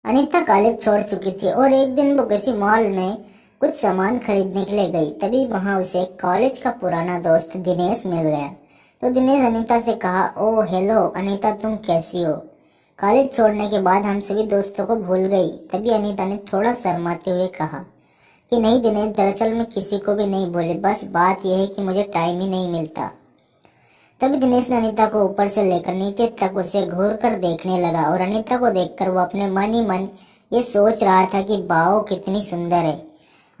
Anita college छोड़ चुकी थी और एक दिन वो किसी मॉल में कुछ सामान खरीदने के लिए गई। तभी वहां उसे कॉलेज का पुराना दोस्त दिनेश मिल गया। तो दिनेश अनीता से कहा, ओ हेलो अनीता, तुम कैसी हो? कॉलेज छोड़ने के बाद हम सभी दोस्तों को भूल गई। तभी अनीता ने थोड़ा शर्माते हुए कहा कि नहीं दिनेश, दरअसल मैं किसी को भी नहीं भूली, बस बात यह है कि मुझे टाइम ही नहीं मिलता। तभी दिनेश ने अनीता को ऊपर से लेकर नीचे तक उसे घूर कर देखने लगा और अनीता को देखकर वो अपने मन ही मन ये सोच रहा था कि वाओ कितनी सुंदर है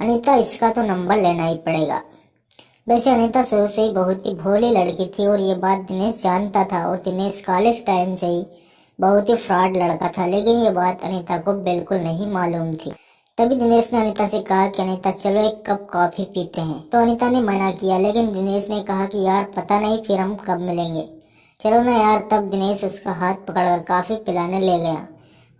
अनीता, इसका तो नंबर लेना ही पड़ेगा। वैसे अनीता शुरू से ही बहुत ही भोली लड़की थी और ये बात दिनेश जानता था और दिनेश कॉलेज टाइम से ही बहुत ही फ्रॉड लड़का था, लेकिन ये बात अनीता को बिल्कुल नहीं मालूम थी। तभी दिनेश ने अनीता से कहा कि अनीता चलो एक कप कॉफी पीते हैं। तो अनीता ने मना किया, लेकिन दिनेश ने कहा कि यार पता नहीं फिर हम कब मिलेंगे, चलो ना यार। तब दिनेश उसका हाथ पकड़कर कॉफी पिलाने ले गया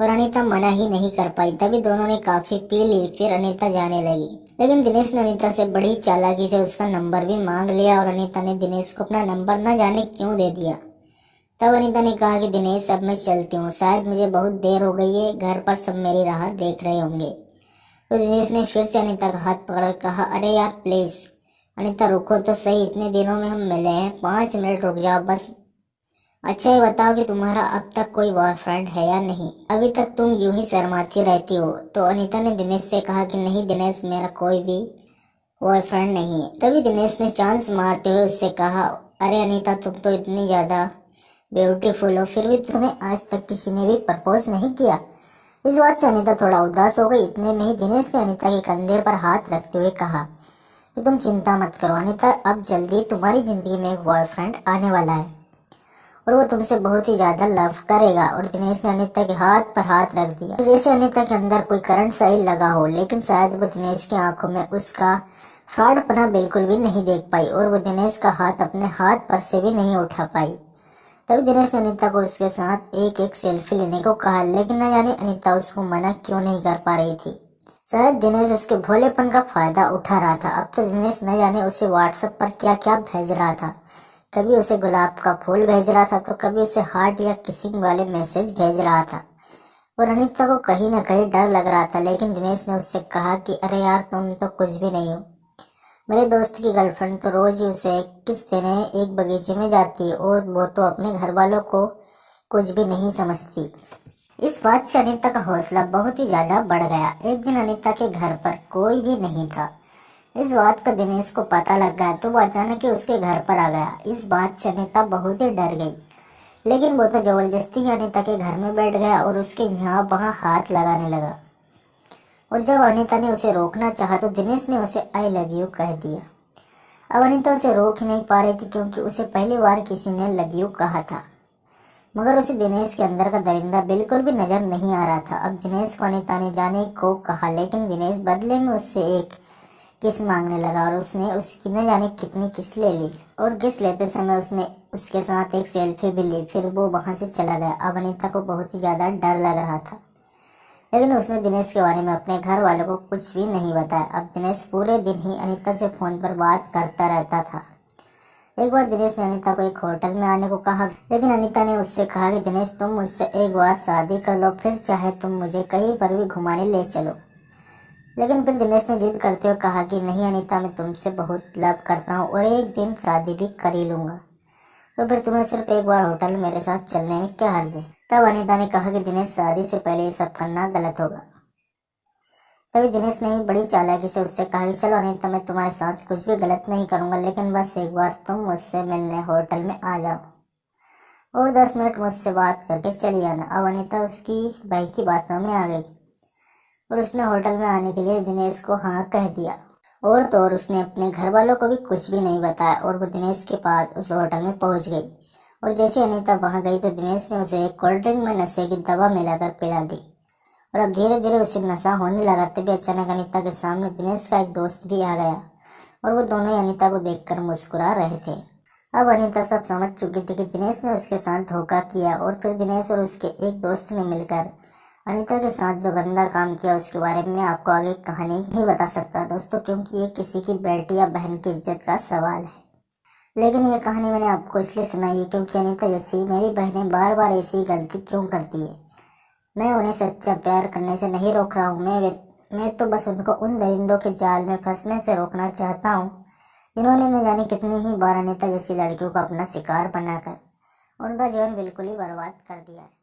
और अनीता मना ही नहीं कर पाई। तभी दोनों ने कॉफी पी ली, फिर अनीता जाने लगी। लेकिन दिनेश ने अनीता से बड़ी चालाकी से उसका नंबर भी मांग लिया और अनीता ने दिनेश को अपना नंबर न जाने क्यों दे दिया। तब अनीता ने कहा कि दिनेश अब मैं चलती हूँ, शायद मुझे बहुत देर हो गई है, घर पर सब मेरी राह देख रहे होंगे। तो दिनेश ने फिर से अनीता का हाथ पकड़कर कहा, अरे यार प्लीज अनीता रुको तो सही, इतने दिनों में हम मिले हैं, 5 मिनट रुक जाओ बस। अच्छा ये बताओ कि तुम्हारा अब तक कोई बॉयफ्रेंड है या नहीं? अभी तक तुम यूं ही शर्माती रहती हो। तो अनीता ने दिनेश से कहा कि नहीं दिनेश, मेरा कोई भी बॉयफ्रेंड नहीं है। तभी दिनेश ने चांस मारते हुए उससे कहा, अरे अनीता तुम तो इतनी ज्यादा ब्यूटीफुल हो, फिर भी तुम्हें आज तक किसी ने भी प्रपोज नहीं किया। इस बात से अनीता थोड़ा उदास हो गई। इतने में ही दिनेश ने अनीता के कंधे पर हाथ रखते हुए कहा कि तुम चिंता मत करो अनीता, अब जल्दी तुम्हारी जिंदगी में एक बॉयफ्रेंड आने वाला है और वो तुमसे बहुत ही ज्यादा लव करेगा। और दिनेश ने अनीता के हाथ पर हाथ रख दिया, जैसे अनीता के अंदर कोई करंट सा ही लगा हो। लेकिन शायद वो दिनेश की आंखों में उसका फ्रॉडपना बिल्कुल भी नहीं देख पाई और वो दिनेश का हाथ अपने हाथ पर से भी नहीं उठा पाई। तभी दिनेश ने अनीता को उसके साथ एक एक सेल्फी लेने को कहा, लेकिन न जाने अनीता उसको मना क्यों नहीं कर पा रही थी। शायद दिनेश उसके भोलेपन का फायदा उठा रहा था। अब तो दिनेश न जाने उसे व्हाट्सएप पर क्या क्या भेज रहा था। कभी उसे गुलाब का फूल भेज रहा था तो कभी उसे हार्ट या किसिंग वाले मैसेज भेज रहा था और अनीता को कहीं न कहीं डर लग रहा था। लेकिन दिनेश ने उससे कहा कि अरे यार तुम तो कुछ भी नहीं हो, मेरे दोस्त की गर्लफ्रेंड तो रोज ही उसे किस देने एक बगीचे में जाती है और वो तो अपने घर वालों को कुछ भी नहीं समझती। इस बात से अनीता का हौसला बहुत ही ज्यादा बढ़ गया। एक दिन अनीता के घर पर कोई भी नहीं था। इस बात का दिनेश को पता लग गया तो वो अचानक ही उसके घर पर आ गया। इस बात से अनीता बहुत ही डर गई, लेकिन वो तो जबरदस्ती ही अनीता के घर में बैठ गया और उसके यहाँ वहाँ हाथ लगाने लगा। और जब अनीता ने उसे रोकना चाहा तो दिनेश ने उसे आई लव यू कह दिया। अब अनीता उसे रोक ही नहीं पा रही थी क्योंकि उसे पहली बार किसी ने लव यू कहा था, मगर उसे दिनेश के अंदर का दरिंदा बिल्कुल भी नजर नहीं आ रहा था। अब दिनेश को अनीता ने जाने को कहा, लेकिन दिनेश बदले में उससे एक किस मांगने लगा और उसने उसकी न जाने कितनी किस ले ली और किस लेते समय उसने उसके साथ एक सेल्फी भी ली। फिर वो वहां से चला गया। अब अनीता को बहुत ही ज्यादा डर लग रहा था, लेकिन उसने दिनेश के बारे में अपने घर वालों को कुछ भी नहीं बताया। अब दिनेश पूरे दिन ही अनीता से फोन पर बात करता रहता था। एक बार दिनेश ने अनीता को एक होटल में आने को कहा, लेकिन अनीता ने उससे कहा कि दिनेश तुम मुझसे एक बार शादी कर लो, फिर चाहे तुम मुझे कहीं पर भी घुमाने ले चलो। लेकिन फिर दिनेश ने जिद करते हुए कहा कि नहीं अनीता, मैं तुमसे बहुत लव करता हूँ और एक दिन शादी भी कर ही लूंगा, तो फिर तुम्हें सिर्फ एक बार होटल मेरे साथ चलने में क्या हर्ज है? तब अनीता ने कहा कि दिनेश शादी से पहले ये सब करना गलत होगा। तभी दिनेश ने बड़ी चालाकी से उससे कहा कि चलो अनीता, मैं तुम्हारे साथ कुछ भी गलत नहीं करूंगा, लेकिन बस एक बार तुम मुझसे मिलने होटल में आ जाओ और 10 मिनट मुझसे बात करके चली आना। अब अनीता उसकी भाई की बातों में आ गई और उसने होटल में आने के लिए दिनेश को हाँ कह दिया। और तो और उसने अपने घर वालों को भी कुछ भी नहीं बताया और वो दिनेश के पास उस होटल में पहुंच गई। और जैसे अनीता वहां गई तो दिनेश ने उसे एक कोल्ड ड्रिंक में नशे की दवा मिलाकर पिला दी और अब धीरे धीरे उसे नशा होने लगा। तभी अचानक अनीता के सामने दिनेश का एक दोस्त भी आ गया और वो दोनों ही अनीता को देखकर मुस्कुरा रहे थे। अब अनीता सब समझ चुकी थी कि दिनेश ने उसके साथ धोखा किया और फिर दिनेश और उसके एक दोस्त ने मिलकर अनीता के साथ जो गंदा काम किया उसके बारे में आपको आगे कहानी नहीं बता सकता दोस्तों, क्योंकि ये किसी की बेटी या बहन की इज्जत का सवाल है। लेकिन ये कहानी मैंने आपको इसलिए सुनाई है क्योंकि अनीता जैसी मेरी बहनें बार बार ऐसी गलती क्यों करती है। मैं उन्हें सच्चा प्यार करने से नहीं रोक रहा हूँ। मैं तो बस उनको उन दरिंदों के जाल में फंसने से रोकना चाहता हूँ जिन्होंने न जाने कितनी ही बार अनीता जैसी लड़कियों को अपना शिकार बनाकर उनका जीवन बिल्कुल ही बर्बाद कर दिया है।